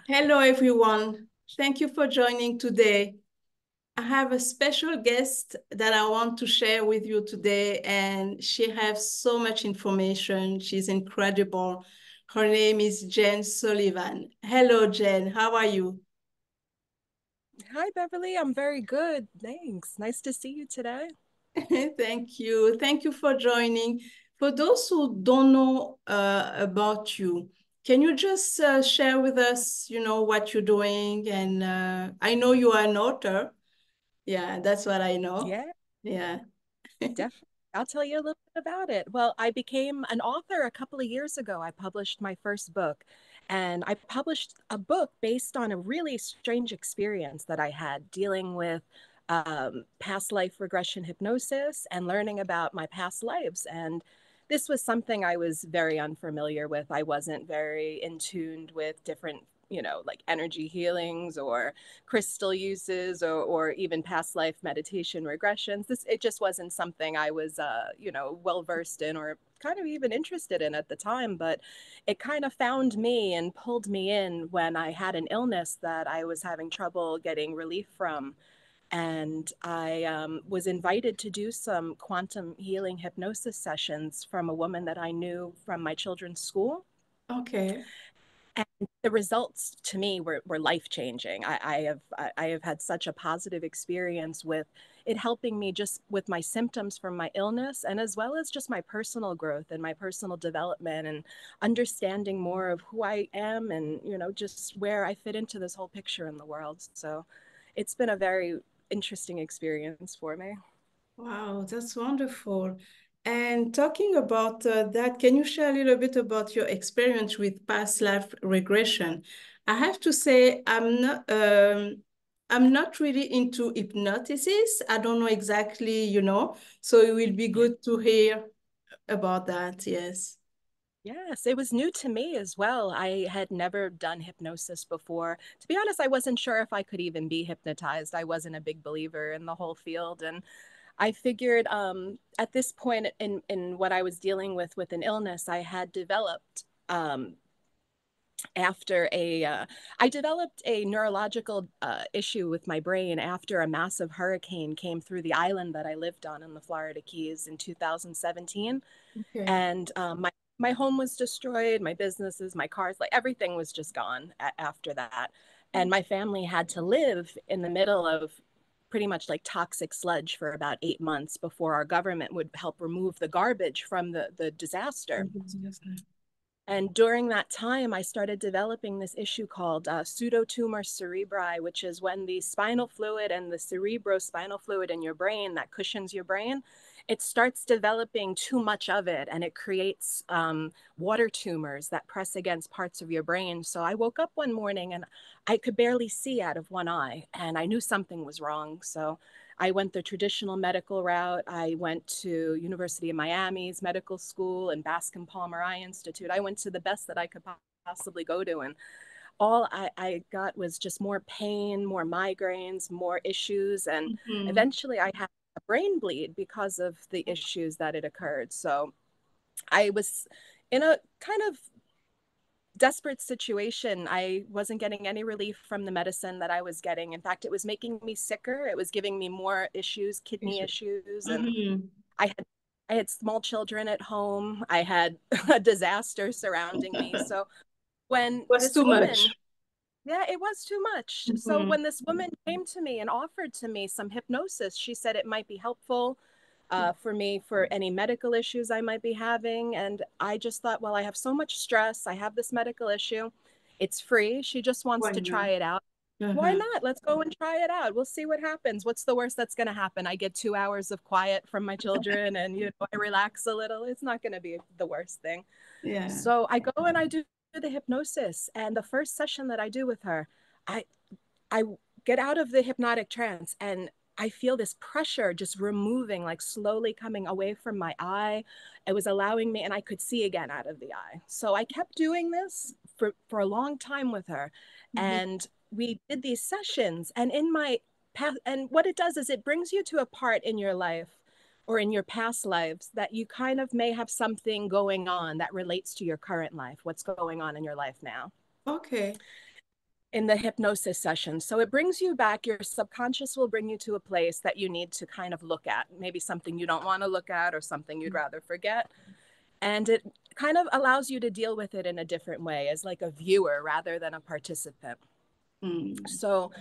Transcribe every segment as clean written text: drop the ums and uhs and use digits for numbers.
Hello, everyone. Thank you for joining today. I have a special guest that I want to share with you today, and she has so much information. She's incredible. Her name is Jen Sullivan. Hello, Jen. How are you? Hi, Beverly. I'm very good. Thanks. Nice to see you today. Thank you. Thank you for joining. For those who don't know about you, can you just share with us, what you're doing? And I know you are an author. Yeah, that's what I know. Yeah, Yeah. definitely. I'll tell you a little bit about it. Well, I became an author a couple of years ago. I published my first book, and I published a book based on a really strange experience that I had dealing with past life regression hypnosis and learning about my past lives. And this was something I was very unfamiliar with. I wasn't very in tuned with different, like energy healings or crystal uses or even past life meditation regressions. It just wasn't something I was well versed in or kind of even interested in at the time, but it kind of found me and pulled me in when I had an illness that I was having trouble getting relief from. And I was invited to do some quantum healing hypnosis sessions from a woman that I knew from my children's school. Okay. And the results to me were life changing. I have had such a positive experience with it helping me just with my symptoms from my illness and as well as just my personal growth and my personal development and understanding more of who I am and just where I fit into this whole picture in the world. So it's been a very interesting experience for me. Wow, that's wonderful. And talking about that, can you share a little bit about your experience with past life regression? I have to say, I'm not really into hypnosis. I don't know exactly, so it will be Yeah. good to hear about that. Yes. Yes, it was new to me as well. I had never done hypnosis before. To be honest, I wasn't sure if I could even be hypnotized. I wasn't a big believer in the whole field. And I figured at this point in what I was dealing with an illness, I had developed after I developed a neurological issue with my brain after a massive hurricane came through the island that I lived on in the Florida Keys in 2017. Okay. And my home was destroyed, my businesses, my cars, like everything was just gone after that. And my family had to live in the middle of pretty much like toxic sludge for about 8 months before our government would help remove the garbage from the disaster. And during that time, I started developing this issue called pseudotumor cerebri, which is when the spinal fluid and the cerebrospinal fluid in your brain that cushions your brain, it starts developing too much of it and it creates water tumors that press against parts of your brain. So I woke up one morning and I could barely see out of one eye and I knew something was wrong. So I went the traditional medical route. I went to University of Miami's medical school and Bascom Palmer Eye Institute. I went to the best that I could possibly go to. And all I got was just more pain, more migraines, more issues. And Mhm. eventually I had a brain bleed because of the issues that had occurred. So I was in a kind of desperate situation. I wasn't getting any relief from the medicine that I was getting. In fact, it was making me sicker. It was giving me more issues, kidney issues, and Mhm. I had I had small children at home. I had a disaster surrounding me. So when Was this too woman, much. yeah, it was too much. So Mhm. when this woman came to me and offered to me some hypnosis, she said it might be helpful for me for any medical issues I might be having. And I just thought, well, I have so much stress. I have this medical issue. It's free. She just wants Why to not? try it out. Why Uh-huh. not? Let's go and try it out. We'll see what happens. What's the worst that's going to happen? I get 2 hours of quiet from my children and I relax a little. It's not going to be the worst thing. Yeah. So I go and I do the hypnosis. And the first session that I do with her, I I get out of the hypnotic trance and I feel this pressure just removing, like slowly coming away from my eye. It was allowing me, and I could see again out of the eye. So I kept doing this for a long time with her. Mhm. And we did these sessions. And in my path, and what it does is it brings you to a part in your life or in your past lives that you kind of may have something going on that relates to your current life, what's going on in your life now. Okay. in the hypnosis session. So it brings you back, your subconscious will bring you to a place that you need to kind of look at, maybe something you don't want to look at or something you'd rather forget. And it kind of allows you to deal with it in a different way as like a viewer rather than a participant. Mm. So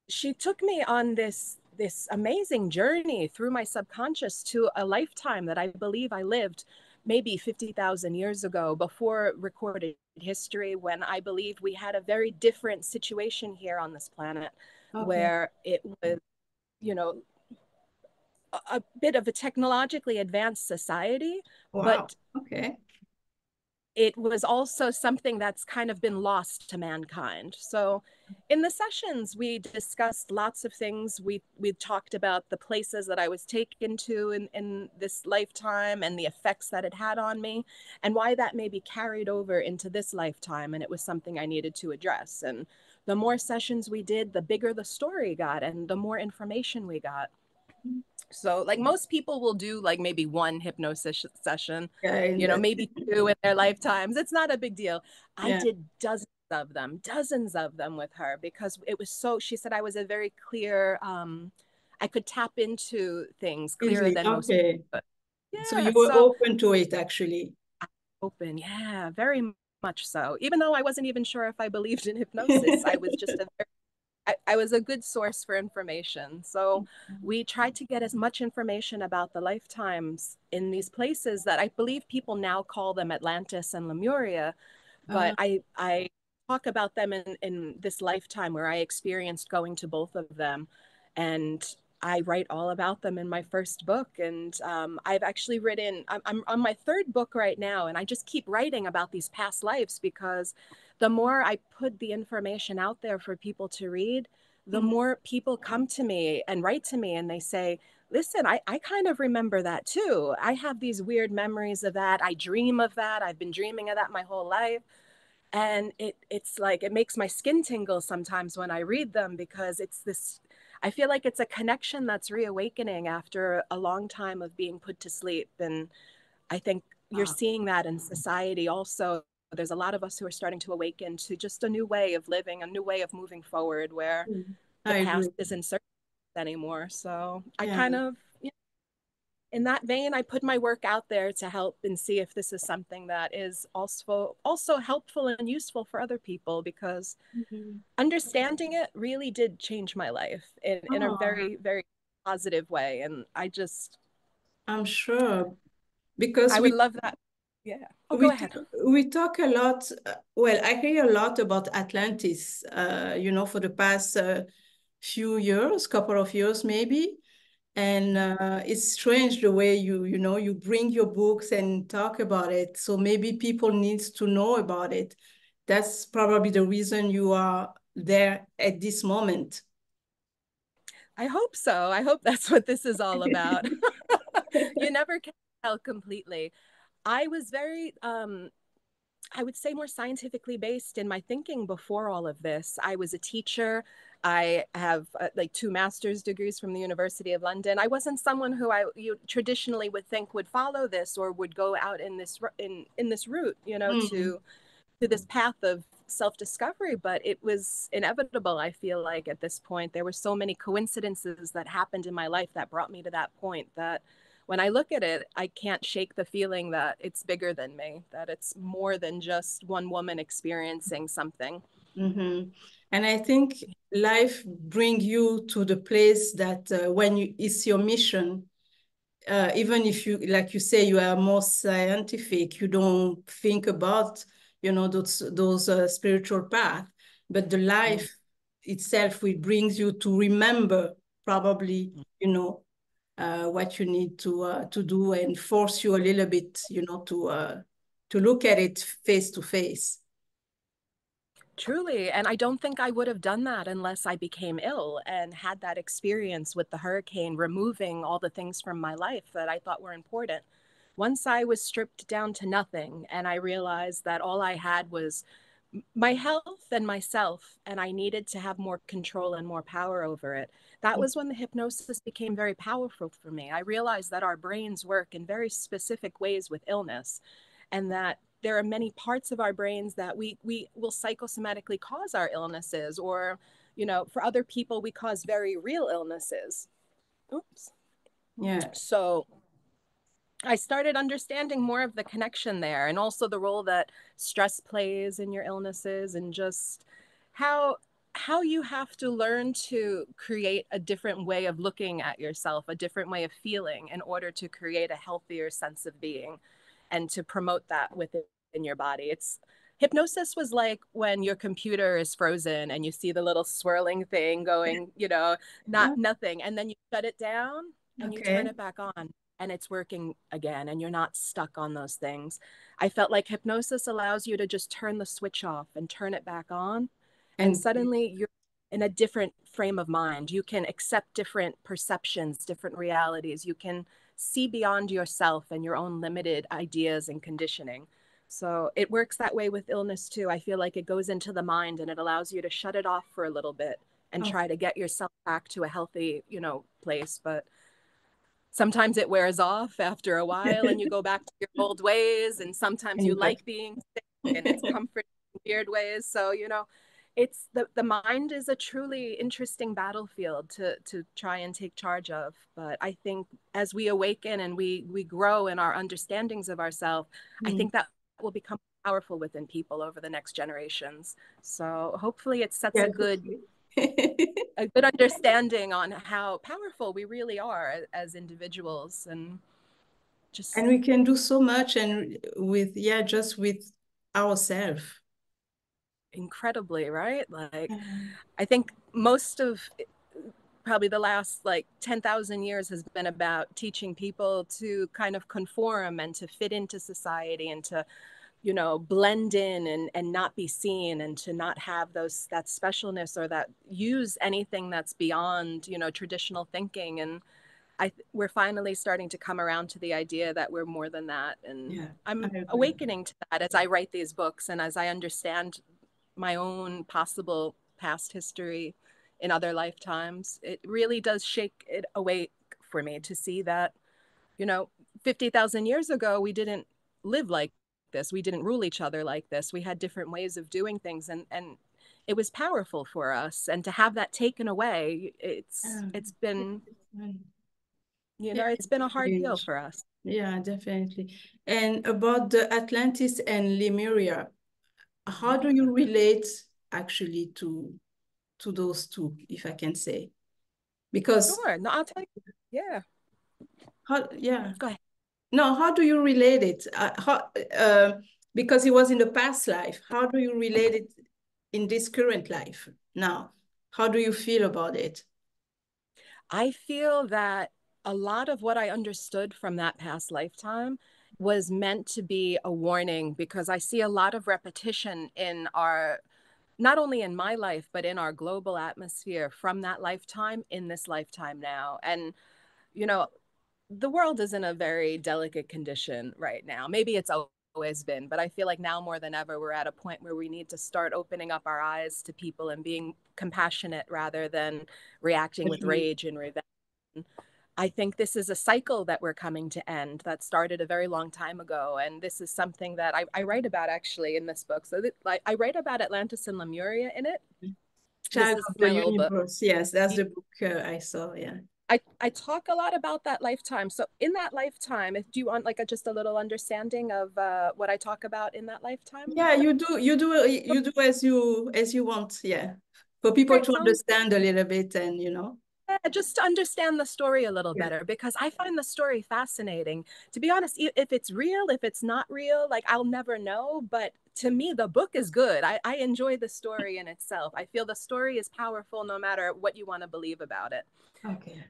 she took me on this amazing journey through my subconscious to a lifetime that I believe I lived maybe 50,000 years ago, before recorded history, when I believe we had a very different situation here on this planet, Okay. where it was, you know, a bit of a technologically advanced society, Wow. but Okay. it was also something that's kind of been lost to mankind. So in the sessions, we discussed lots of things. We talked about the places that I was taken to in this lifetime and the effects that it had on me, and why that may be carried over into this lifetime. And it was something I needed to address. And the more sessions we did, the bigger the story got and the more information we got. So like most people will do like maybe one hypnosis session, Yeah. you know, maybe two in their lifetimes. It's not a big deal. I Yeah. did dozens of them with her, because it was so, she said I was a very clear, I could tap into things clearer Easily. than most Okay. people. So Yeah, you were so open to it actually. open, yeah, very much so. Even though I wasn't even sure if I believed in hypnosis, I was just a very I was a good source for information. So we tried to get as much information about the lifetimes in these places that I believe people now call them Atlantis and Lemuria. But I talk about them in this lifetime where I experienced going to both of them. And I write all about them in my first book. And I've actually written, I'm on my third book right now. And I just keep writing about these past lives, because the more I put the information out there for people to read, the Mhm. more people come to me and write to me and they say, listen, I kind of remember that too. I have these weird memories of that. I dream of that. I've been dreaming of that my whole life. And it's like, it makes my skin tingle sometimes when I read them, because it's this, I feel like it's a connection that's reawakening after a long time of being put to sleep. And I think you're Wow. seeing that in society also. There's a lot of us who are starting to awaken to just a new way of living, a new way of moving forward, where Mm. the I past agree. isn't certain anymore. So I Yeah. kind of, you know, in that vein, I put my work out there to help and see if this is something that is also helpful and useful for other people, because Mhm. understanding it really did change my life in a Oh, very, very positive way. And I'm sure because I would love that. Yeah. Oh, go we ahead. we talk a lot. Well, I hear a lot about Atlantis. For the past few years, couple of years maybe. And it's strange the way you bring your books and talk about it. So maybe people needs to know about it. That's probably the reason you are there at this moment. I hope so. I hope that's what this is all about. You never can tell completely. I was very, I would say, more scientifically based in my thinking before all of this. I was a teacher. I have like two master's degrees from the University of London. I wasn't someone who you traditionally would think would follow this or would go out in this route, you know, Mm, to this path of self-discovery, but it was inevitable. I feel like at this point there were so many coincidences that happened in my life that brought me to that point, that when I look at it, I can't shake the feeling that it's bigger than me, that it's more than just one woman experiencing something. mhm. And I think life bring you to the place that when it's your mission, even if you, like you say, you are more scientific, you don't think about, those spiritual path, but the Mm. life itself will brings you to remember probably, what you need to do and force you a little bit, to look at it face to face. Truly. And I don't think I would have done that unless I became ill and had that experience with the hurricane, removing all the things from my life that I thought were important. Once I was stripped down to nothing and I realized that all I had was my health and myself, and I needed to have more control and more power over it. That was when the hypnosis became very powerful for me. I realized that our brains work in very specific ways with illness, and that there are many parts of our brains that we will psychosomatically cause our illnesses, or, you know, for other people, we cause very real illnesses. Oops. Yeah. So I started understanding more of the connection there, and also the role that stress plays in your illnesses, and just how you have to learn to create a different way of looking at yourself, a different way of feeling, in order to create a healthier sense of being and to promote that within your body. It's Hypnosis was like when your computer is frozen and you see the little swirling thing going, you know, Oh, nothing, and then you shut it down and you turn okay. it back on, and it's working again, and you're not stuck on those things. I felt like hypnosis allows you to just turn the switch off and turn it back on, and And suddenly you're in a different frame of mind. You can accept different perceptions, different realities. You can see beyond yourself and your own limited ideas and conditioning. So it works that way with illness too. I feel like it goes into the mind and it allows you to shut it off for a little bit and try okay. to get yourself back to a healthy, you know, place. But sometimes it wears off after a while and you go back to your old ways, and sometimes And you you got like being sick and it's comforting in weird ways. So, you know, it's the mind is a truly interesting battlefield to try and take charge of. But I think as we awaken and we grow in our understandings of ourselves, I Mm, think that will become powerful within people over the next generations. So hopefully it sets yeah, totally. a good understanding on how powerful we really are as individuals, and And just we can do so much and with, yeah, just with ourselves. incredibly, right? Like, Yeah. I think most of probably the last like 10,000 years has been about teaching people to kind of conform and to fit into society and to, you know, blend in and not be seen, and to not have those that specialness, or that use anything that's beyond, you know, traditional thinking. And we're finally starting to come around to the idea that we're more than that. And Yeah, I I'm agree. awakening to that as I write these books and as I understand my own possible past history in other lifetimes. It really does shake it awake for me to see that, you know, 50,000 years ago, we didn't live like this. We didn't rule each other like this. We had different ways of doing things, and it was powerful for us. And to have that taken away, it's been, you Yeah, know, it's been a hard deal change. for us. Yeah, definitely. And about the Atlantis and Lemuria, how do Yeah. you relate actually to those two, if I can say? Because Sure. No, I'll tell you. Yeah. how, yeah, Go ahead. no, how do you relate it? Because it was in the past life. How do you relate it in this current life now? How do you feel about it? I feel that a lot of what I understood from that past lifetime was meant to be a warning, because I see a lot of repetition in our, not only in my life, but in our global atmosphere from that lifetime in this lifetime now. And, you know, the world is in a very delicate condition right now. Maybe it's always been, but I feel like now more than ever, we're at a point where we need to start opening up our eyes to people and being compassionate rather than reacting with Definitely. rage and revenge. I think this is a cycle that we're coming to end that started a very long time ago. And this is something that I write about actually in this book. So I write about Atlantis and Lemuria in it. This Child is of the my little book. Universe. Yes, that's the book I saw. Yeah. I talk a lot about that lifetime. So in that lifetime, if do you want like just a little understanding of what I talk about in that lifetime? Yeah, you do as you want. Yeah. For people Great, to sounds understand a little bit and just to understand the story a little Yeah. better, because I find the story fascinating. To be honest, if it's real, if it's not real, like I'll never know. But to me, the book is good. I enjoy the story in itself. I feel the story is powerful no matter what you want to believe about it. Okay.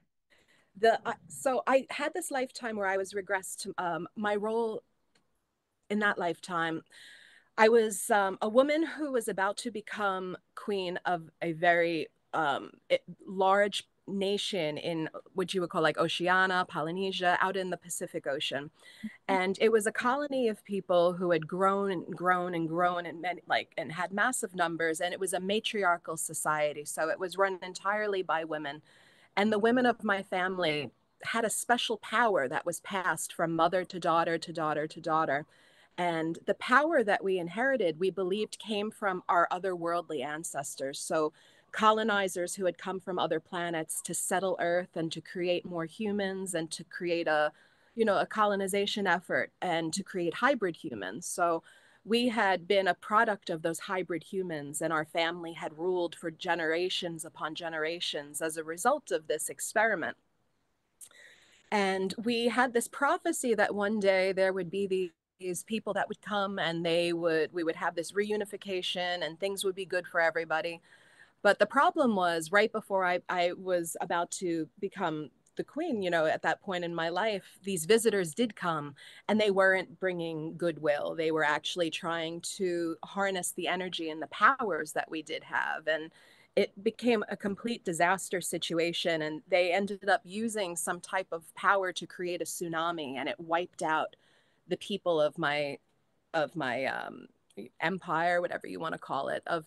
So I had this lifetime where I was regressed. My role in that lifetime, I was a woman who was about to become queen of a very large nation in what you would call like Oceania, Polynesia, out in the Pacific Ocean. And it was a colony of people who had grown and grown and grown and and had massive numbers. And it was a matriarchal society. So it was run entirely by women. And the women of my family had a special power that was passed from mother to daughter to daughter to daughter. And the power that we inherited, we believed came from our otherworldly ancestors. So colonizers who had come from other planets to settle Earth and to create more humans and to create a colonization effort and to create hybrid humans. So we had been a product of those hybrid humans, and our family had ruled for generations upon generations as a result of this experiment. And we had this prophecy that one day there would be these people that would come, and we would have this reunification and things would be good for everybody. But the problem was, right before I was about to become the queen, at that point in my life, these visitors did come, and they weren't bringing goodwill. They were actually trying to harness the energy and the powers that we did have. And it became a complete disaster situation. And they ended up using some type of power to create a tsunami, and it wiped out the people of my empire, whatever you want to call it, of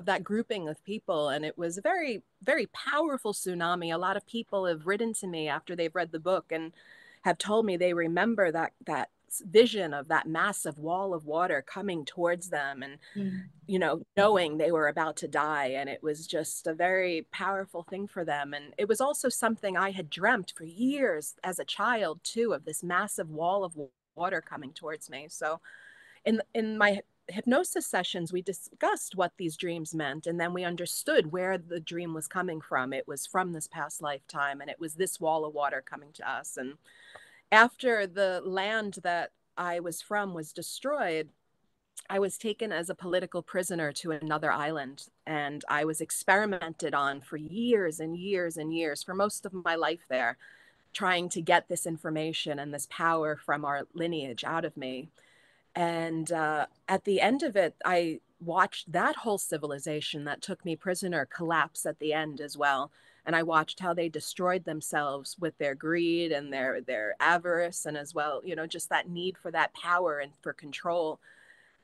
that grouping of people. And it was a very, very powerful tsunami. A lot of people have written to me after they've read the book and have told me they remember that vision of that massive wall of water coming towards them, and knowing they were about to die. And it was just a very powerful thing for them. And it was also something I had dreamt for years as a child too, of this massive wall of water coming towards me. So in my hypnosis sessions, we discussed what these dreams meant, and then we understood where the dream was coming from. It was from this past lifetime, and it was this wall of water coming to us. And after the land that I was from was destroyed, I was taken as a political prisoner to another island, and I was experimented on for years and years and years, for most of my life there, trying to get this information and this power from our lineage out of me. And at the end of it, I watched that whole civilization that took me prisoner collapse at the end as well. And I watched how they destroyed themselves with their greed and their avarice, and as well, just that need for that power and for control.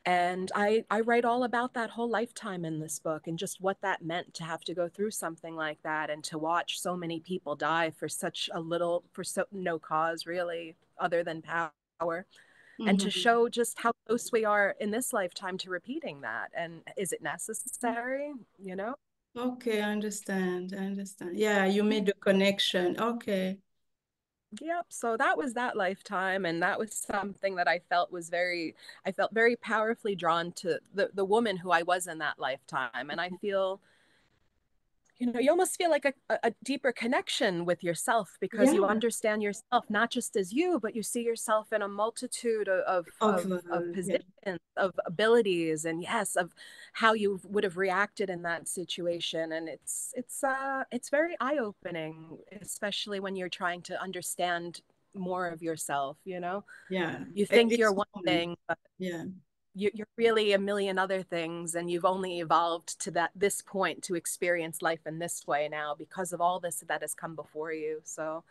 And I write all about that whole lifetime in this book, and just what that meant to have to go through something like that, and to watch so many people die for no cause really, other than power. And to Mm-hmm. show just how close we are in this lifetime to repeating that. And is it necessary? Okay, I understand. I understand. Yeah, you made the connection. Okay. Yep. So that was that lifetime. And that was something that I felt very powerfully drawn to the woman who I was in that lifetime. And I feel, you almost feel like a deeper connection with yourself, because you Yeah. understand yourself not just as you, but you see yourself in a multitude Of of yeah. positions, of abilities, and yes, of how you would have reacted in that situation. And it's very eye-opening, especially when you're trying to understand more of yourself. Yeah. You think you're It's one fun. thing, Yeah. you're really a million other things, and you've only evolved to this point to experience life in this way now because of all this that has come before you. So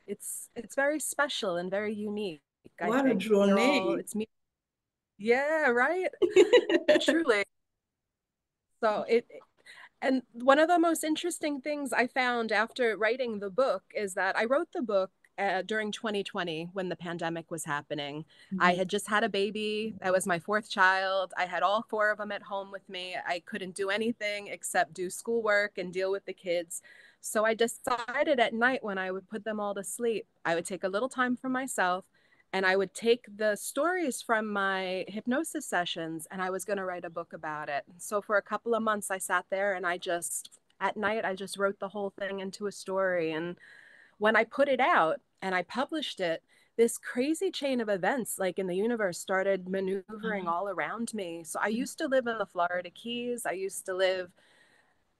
it's very special and very unique. I What a think we're all journey. it's me. Yeah, right. Truly. So it and one of the most interesting things I found after writing the book is that I wrote the book during 2020, when the pandemic was happening. I Mhm. had just had a baby. That was my fourth child. I had all four of them at home with me. I couldn't do anything except do schoolwork and deal with the kids. So I decided at night, when I would put them all to sleep, I would take a little time for myself, and I would take the stories from my hypnosis sessions, and I was going to write a book about it. So for a couple of months, I sat there and at night, I just wrote the whole thing into a story. And when I put it out and I published it, this crazy chain of events, like in the universe, started maneuvering all around me. So I used to live in the Florida Keys. I used to live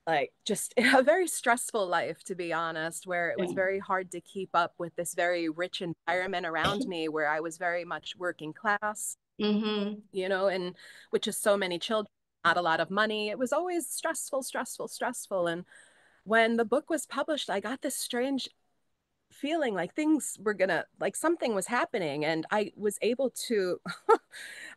like just a very stressful life, to be honest, where it was Yeah. very hard to keep up with this very rich environment around me, where I was very much working class, Mm-hmm. and which is so many children, not a lot of money. It was always stressful, stressful, stressful. And when the book was published, I got this strange feeling like things were gonna, like something was happening. And I was able to,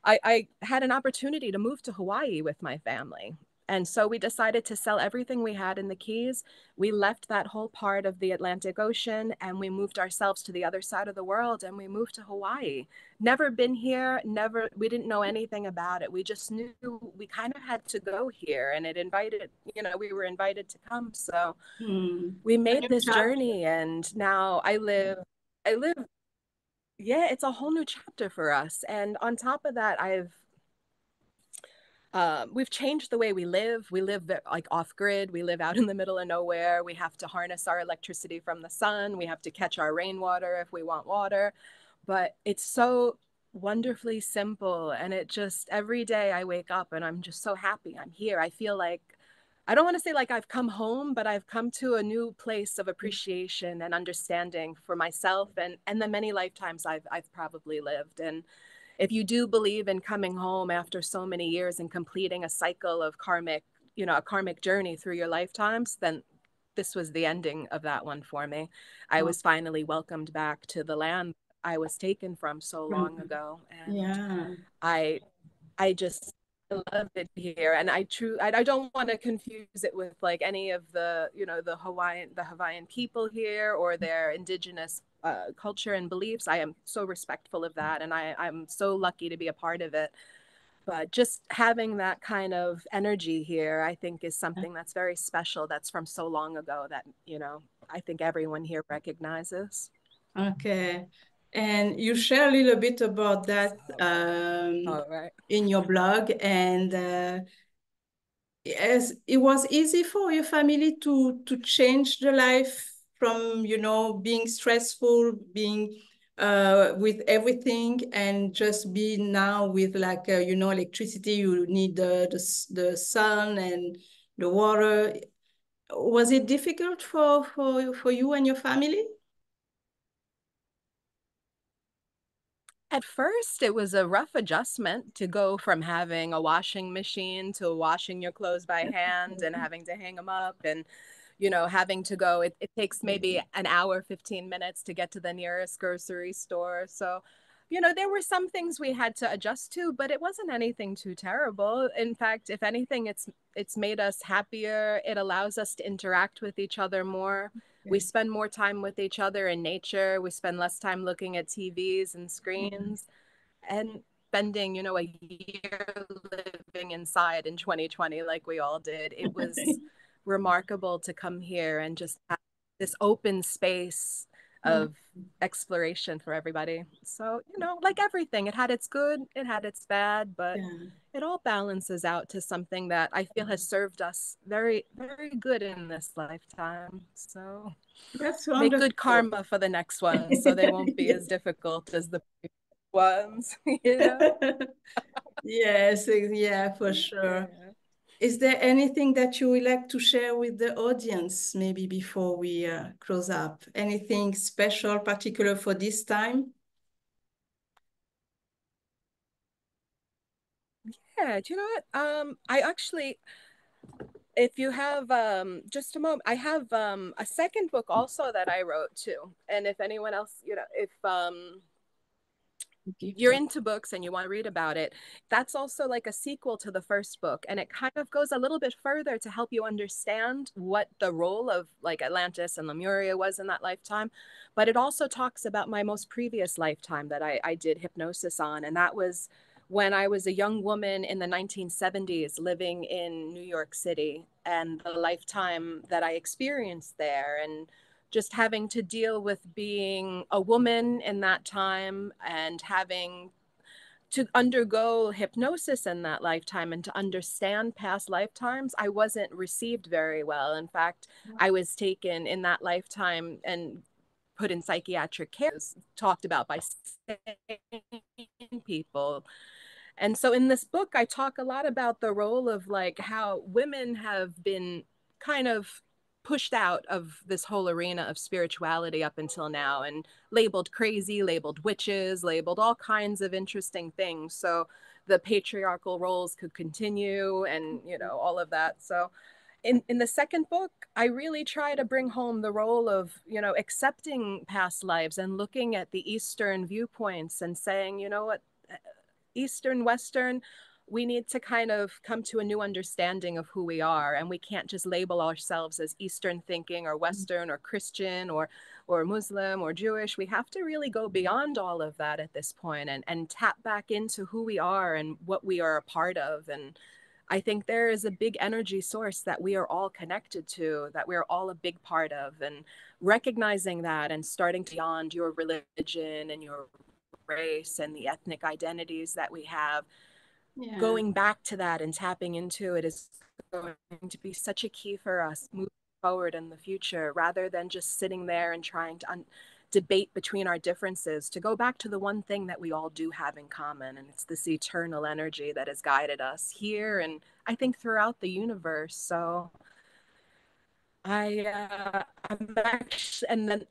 I had an opportunity to move to Hawaii with my family. And so we decided to sell everything we had in the Keys. We left that whole part of the Atlantic Ocean and we moved ourselves to the other side of the world, and we moved to Hawaii. Never been here, never, we didn't know anything about it. We just knew we kind of had to go here, and it invited, you know, we were invited to come. So we A made new this chapter. journey, and now I live, yeah, it's a whole new chapter for us. And on top of that, we've changed the way we live. We live like off grid. We live out in the middle of nowhere. We have to harness our electricity from the sun. We have to catch our rainwater if we want water. But it's so wonderfully simple. And it just, every day I wake up and I'm just so happy I'm here. I feel like, I don't want to say like I've come home, but I've come to a new place of appreciation and understanding for myself and the many lifetimes I've probably lived. And if you do believe in coming home after so many years and completing a cycle of karmic, you know, a karmic journey through your lifetimes, then this was the ending of that one for me. I Oh, was finally welcomed back to the land I was taken from so long from- ago. And yeah. I I just love it here. And I don't want to confuse it with like any of the, you know, the Hawaiian people here or their indigenous culture and beliefs. I am so respectful of that, and I'm so lucky to be a part of it. But just having that kind of energy here, I think, is something that's very special. That's from so long ago that, you know, I think everyone here recognizes. Okay. And you share a little bit about that So, all right. in your blog. And yes, it was easy for your family to change the life from, you know, being stressful, being with everything, and just be now with like, you know, electricity. You need the sun and the water. Was it difficult for you and your family? At first, it was a rough adjustment to go from having a washing machine to washing your clothes by hand and having to hang them up and, you know, having to go. It takes maybe an hour, 15 minutes to get to the nearest grocery store. So, you know, there were some things we had to adjust to, but it wasn't anything too terrible. In fact, if anything, it's made us happier. It allows us to interact with each other more. We Okay. spend more time with each other in nature. We spend less time looking at TVs and screens, and spending, you know, a year living inside in 2020 like we all did. It was remarkable to come here and just have this open space Oh, of exploration for everybody. So, you know, like everything, it had its good, it had its bad, but yeah. it all balances out to something that I feel has served us very, very good in this lifetime. So That's make good wonderful. karma for the next ones so they won't be as difficult as the previous ones, you know? Yes, yeah, for sure. Yeah. Is there anything that you would like to share with the audience, maybe before we close up? Anything special, particular for this time? Yeah, do you know what? I actually, if you have just a moment, I have a second book also that I wrote too. And if anyone else, you know, if Gift you're of. into books and you want to read about it, that's also like a sequel to the first book. And it kind of goes a little bit further to help you understand what the role of like Atlantis and Lemuria was in that lifetime. But it also talks about my most previous lifetime that I did hypnosis on. And that was when I was a young woman in the 1970s living in New York City, and the lifetime that I experienced there. And just having to deal with being a woman in that time and having to undergo hypnosis in that lifetime and to understand past lifetimes, I wasn't received very well. In fact, I was taken in that lifetime and put in psychiatric care, talked about by sane people. And so in this book, I talk a lot about the role of like how women have been kind of pushed out of this whole arena of spirituality up until now and labeled crazy, labeled witches, labeled all kinds of interesting things. So the patriarchal roles could continue and, you know, all of that. So in the second book, I really try to bring home the role of, you know, accepting past lives and looking at the Eastern viewpoints and saying, you know what, Eastern, Western, we need to kind of come to a new understanding of who we are, and we can't just label ourselves as Eastern thinking or Western or Christian or Muslim or Jewish. We have to really go beyond all of that at this point and tap back into who we are and what we are a part of. And I think there is a big energy source that we are all connected to, that we're all a big part of, and recognizing that and starting beyond your religion and your race and the ethnic identities that we have, Yeah. going back to that and tapping into it is going to be such a key for us moving forward in the future, rather than just sitting there and trying to debate between our differences, to go back to the one thing that we all do have in common, and it's this eternal energy that has guided us here and I think throughout the universe. So I'm actually, and then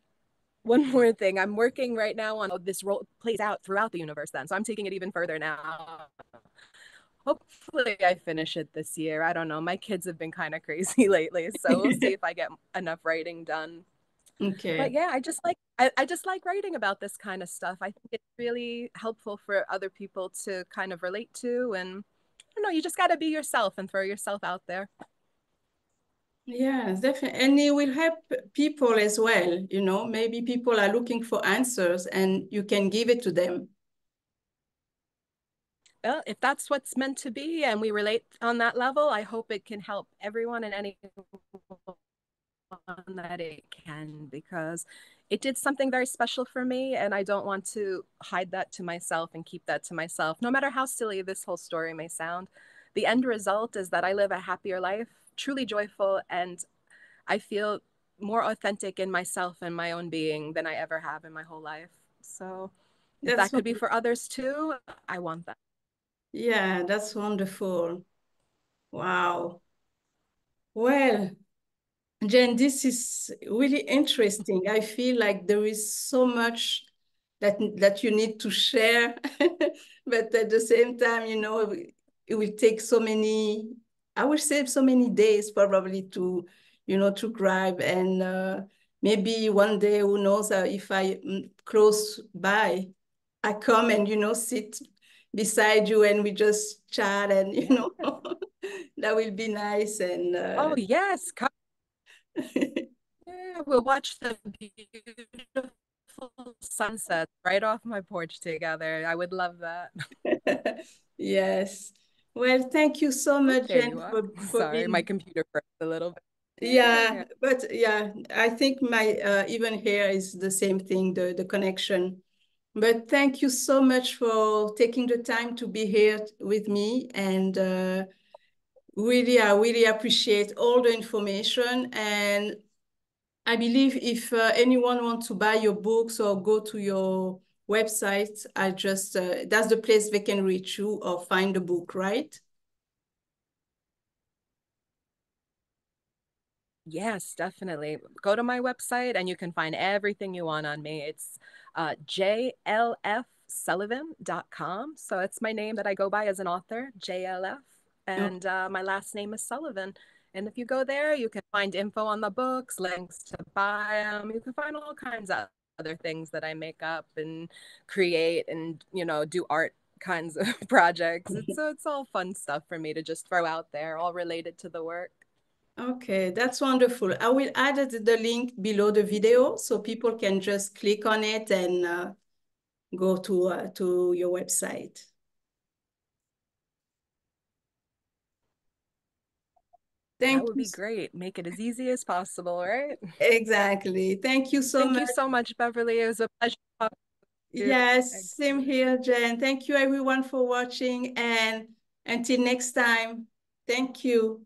one more thing, I'm working right now on how this role plays out throughout the universe then, so I'm taking it even further now. Hopefully I finish it this year. I don't know, my kids have been kind of crazy lately, so we'll see if I get enough writing done. But Okay. yeah, I just like writing about this kind of stuff. I think it's really helpful for other people to kind of relate to, and I don't know, you just got to be yourself and throw yourself out there. Yeah, definitely. And it will help people as well. You know, maybe people are looking for answers and you can give it to them. Well, if that's what's meant to be and we relate on that level, I hope it can help everyone and anyone that it can, because it did something very special for me, and I don't want to hide that to myself and keep that to myself, no matter how silly this whole story may sound. The end result is that I live a happier life, truly joyful, and I feel more authentic in myself and my own being than I ever have in my whole life. So if That's that what, could be for others too, I want that. yeah, that's wonderful. Wow. Well, Jen, this is really interesting. I feel like there is so much that you need to share, but at the same time, you know, it will take so many, I will say so many days probably to, you know, to grab. And maybe one day, who knows, if I close by, I come and, you know, sit beside you and we just chat and, you Yeah. know, that will be nice. And Oh yes, come. Yeah, we'll watch the beautiful sunset right off my porch together. I would love that. yes. Well, thank you so Oh, much, there Jen, you are. for Sorry, my being. computer froze a little bit. Yeah, Yeah. but yeah, I think my even here is the same thing, the connection. But thank you so much for taking the time to be here with me, and really, I really appreciate all the information. And I believe if anyone wants to buy your books or go to your website, I just that's the place they can reach you or find the book, right? Yes, definitely. Go to my website and you can find everything you want on me. It's jlfsullivan.com. So it's my name that I go by as an author, JLF. Okay. And my last name is Sullivan. And if you go there, you can find info on the books, links to buy them. You can find all kinds of other things that I make up and create and, you know, do art kinds of projects. It's all fun stuff for me to just throw out there, all related to the work. Okay, that's wonderful. I will add the link below the video so people can just click on it and go to your website. That Thank would you. be great. Make it as easy as possible, right? Exactly. Thank you so Thank you much. so much, Beverly. It was a pleasure talking to you. Yes, same Excellent. here, Jen. Thank you everyone for watching, and until next time, thank you.